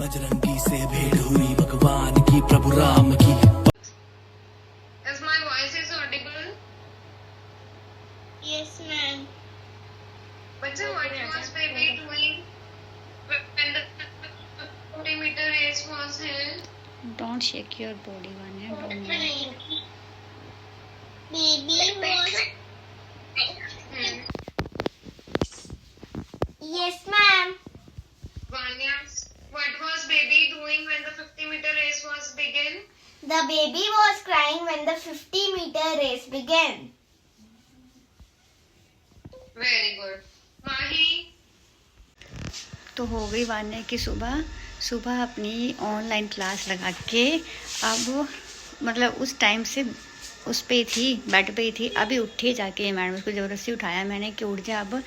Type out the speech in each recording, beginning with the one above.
बजरंगी से भेंट हुई भगवान की प्रभु राम की। Is my voice is audible? Yes, ma'am. But what was baby doing when the 50-meter race was held? Don't shake your body, Vanya. Don't move. Baby was. Yes, ma'am. Vanya, what was baby doing when the 50-meter race was began? The baby was crying when the 50-meter race began. Very good. Mahi? तो हो गई वान्या की सुबह सुबह अपनी online class लगा के अब मतलब उस टाइम से उस पे थी, बेड पे ही थी। अभी उठी जाके मैडम उसको ज़बरदस्ती उठाया मैंने कि उठ जा। अब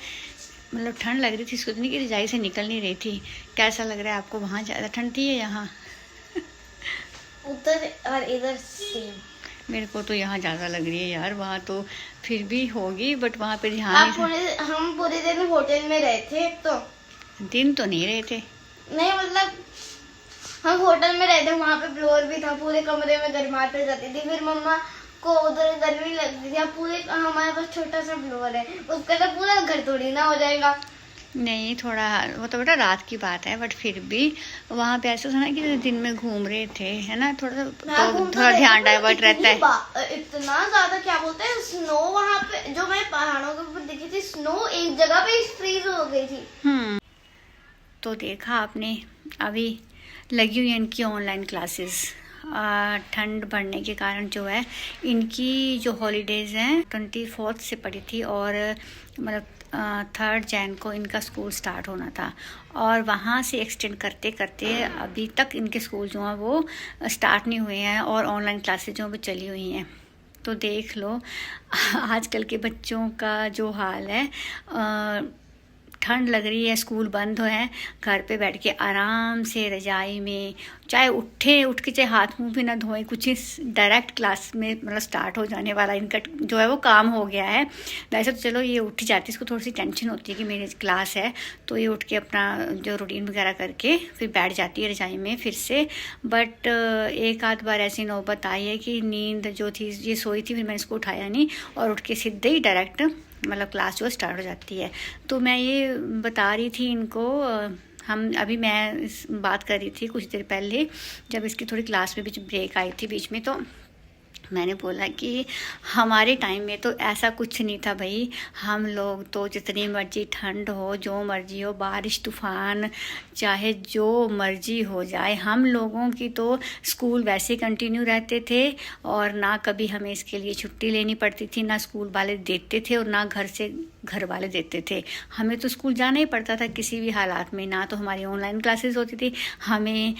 मतलब ठंड लग रही थी इसको, इतनी कि रजाई से निकल नहीं रही थी। कैसा लग रहा है आपको? वहाँ ज़्यादा ठंड थी या यहाँ? उधर और इधर सेम। मेरे को तो यहाँ ज़्यादा लग रही है यार, वहाँ तो फिर भी होगी बट वहाँ पे ध्यान हम पूरे दिन होटल में रहे थे। तो दिन तो नहीं रहे थे, नहीं मतलब हम होटल में रहे थे, वहाँ पे ब्लोअर भी था, पूरे कमरे में गर्माहट फैल जाती थी। फिर मम्मा को उधर गर्मी लगती थी। अब पूरे हमारे पास छोटा सा ब्लोअर है, उसका तो पूरा घर थोड़ी ना हो जाएगा। नहीं थोड़ा वो तो बेटा रात की बात है बट फिर भी वहाँ पे ऐसा था ना कि दिन में घूम रहे थे, है ना, थोड़ा तो थोड़ा ध्यान डाइवर्ट रहता है। इतना ज्यादा क्या बोलते हैं स्नो, वहाँ पे जो मैं पहाड़ों के ऊपर दिखी थी स्नो एक जगह पे फ्रीज हो गई थी। तो देखा आपने, अभी लगी हुई है इनकी ऑनलाइन क्लासेस। ठंड बढ़ने के कारण जो है इनकी जो हॉलीडेज़ हैं 24 से पड़ी थी और मतलब 3 जैन को इनका स्कूल स्टार्ट होना था और वहाँ से एक्सटेंड करते करते अभी तक इनके स्कूल जो हैं वो स्टार्ट नहीं हुए हैं और ऑनलाइन क्लासेस जो भी चली हुई हैं। तो देख लो आजकल के बच्चों का जो हाल है। ठंड लग रही है, स्कूल बंद है, घर पे बैठ के आराम से रजाई में चाहे उठ के चाहे हाथ मुंह भी ना धोएं, कुछ ही डायरेक्ट क्लास में मतलब स्टार्ट हो जाने वाला इनका जो है वो काम हो गया है। वैसे तो चलो ये उठ जाती है, इसको थोड़ी सी टेंशन होती है कि मेरी क्लास है, तो ये उठ के अपना जो रूटीन वगैरह करके फिर बैठ जाती है रजाई में फिर से। बट एक आध बार ऐसी नौबत आई है कि नींद जो थी ये सोई थी, फिर मैंने इसको उठाया नहीं और उठ के सीधे ही डायरेक्ट मतलब क्लास जो स्टार्ट हो जाती है। तो मैं ये बता रही थी इनको, मैं बात कर रही थी कुछ देर पहले जब इसकी थोड़ी क्लास में बीच ब्रेक आई थी बीच में, तो मैंने बोला कि हमारे टाइम में तो ऐसा कुछ नहीं था भाई। हम लोग तो जितनी मर्जी ठंड हो, जो मर्जी हो, बारिश तूफान चाहे जो मर्जी हो जाए, हम लोगों की तो स्कूल वैसे कंटिन्यू रहते थे और ना कभी हमें इसके लिए छुट्टी लेनी पड़ती थी, ना स्कूल वाले देते थे और ना घर से घर वाले देते थे। हमें तो स्कूल जाना ही पड़ता था किसी भी हालात में। ना तो हमारी ऑनलाइन क्लासेस होती थी, हमें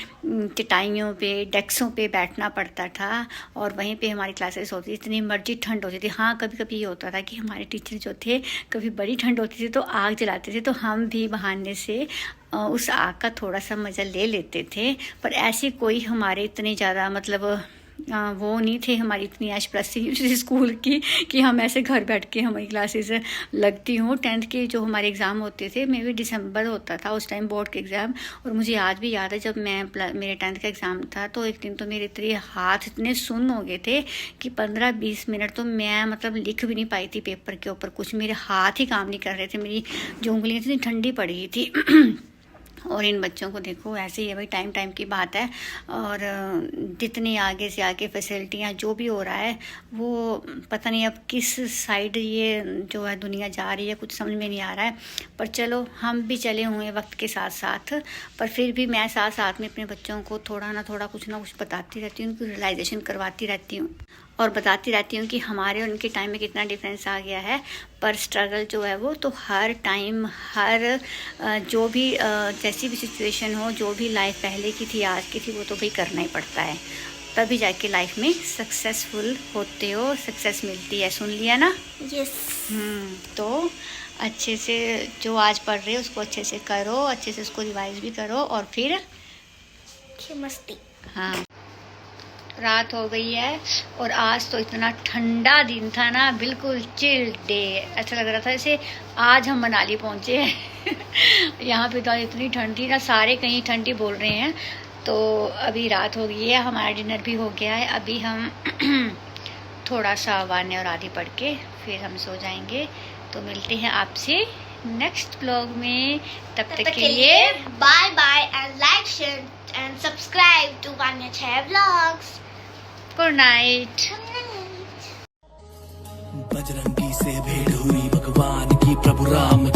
चटाइयों पे डेस्कों पे बैठना पड़ता था और वहीं पे हमारी क्लासेस होती थी। इतनी मर्जी ठंड होती थी। हाँ कभी कभी ये होता था कि हमारे टीचर जो थे कभी बड़ी ठंड होती थी तो आग जलाते थे, तो हम भी बहाने से उस आग का थोड़ा सा मज़ा ले लेते थे। पर ऐसी कोई हमारे इतनी ज़्यादा मतलब वो नहीं थे, हमारी इतनी ऐश प्रस्ती स्कूल की कि हम ऐसे घर बैठ के हमारी क्लासेस लगती हूँ। 10th के जो हमारे एग्ज़ाम होते थे मे भी दिसंबर होता था उस टाइम बोर्ड के एग्ज़ाम, और मुझे आज भी याद है जब मेरे 10th का एग्ज़ाम था तो एक दिन तो मेरे इतने हाथ इतने सुन्न हो गए थे कि 15-20 मिनट तो मैं मतलब लिख भी नहीं पाई थी पेपर के ऊपर कुछ, मेरे हाथ ही काम नहीं कर रहे थे, मेरी जो उंगलियाँ इतनी ठंडी पड़ गई थी। और इन बच्चों को देखो ऐसे ही है भाई, टाइम की बात है और जितनी आगे से आगे फैसिलिटियाँ जो भी हो रहा है वो पता नहीं अब किस साइड ये जो है दुनिया जा रही है, कुछ समझ में नहीं आ रहा है। पर चलो हम भी चले हुए वक्त के साथ साथ, पर फिर भी मैं साथ साथ में अपने बच्चों को थोड़ा ना थोड़ा कुछ ना कुछ बताती रहती हूँ, उनको रियलाइजेशन करवाती रहती हूँ और बताती रहती हूँ कि हमारे और उनके टाइम में कितना डिफरेंस आ गया है। पर स्ट्रगल जो है वो तो हर टाइम हर जो भी जैसी भी सिचुएशन हो, जो भी लाइफ पहले की थी आज की थी, वो तो भाई करना ही पड़ता है, तभी जाके लाइफ में सक्सेसफुल होते हो, सक्सेस मिलती है। सुन लिया ना? यस। तो अच्छे से जो आज पढ़ रहे हो उसको अच्छे से करो, अच्छे से उसको रिवाइज भी करो और फिर मस्ती। हाँ रात हो गई है और आज तो इतना ठंडा दिन था ना, बिल्कुल चिल डे। ऐसा लग रहा था जैसे आज हम मनाली पहुंचे हैं। यहाँ पे तो आज इतनी ठंड थी ना, सारे कहीं ठंडी बोल रहे हैं। तो अभी रात हो गई है, हमारा डिनर भी हो गया है। अभी हम थोड़ा सा वान्य और आदि पढ़ के फिर हम सो जाएंगे। तो मिलते हैं आपसे नेक्स्ट ब्लॉग में, तब तक के लिए bye bye and like share and subscribe to Vanya Chhaya vlogs. Good night. Bajrangi से भेंट हुई भगवान की, प्रभु राम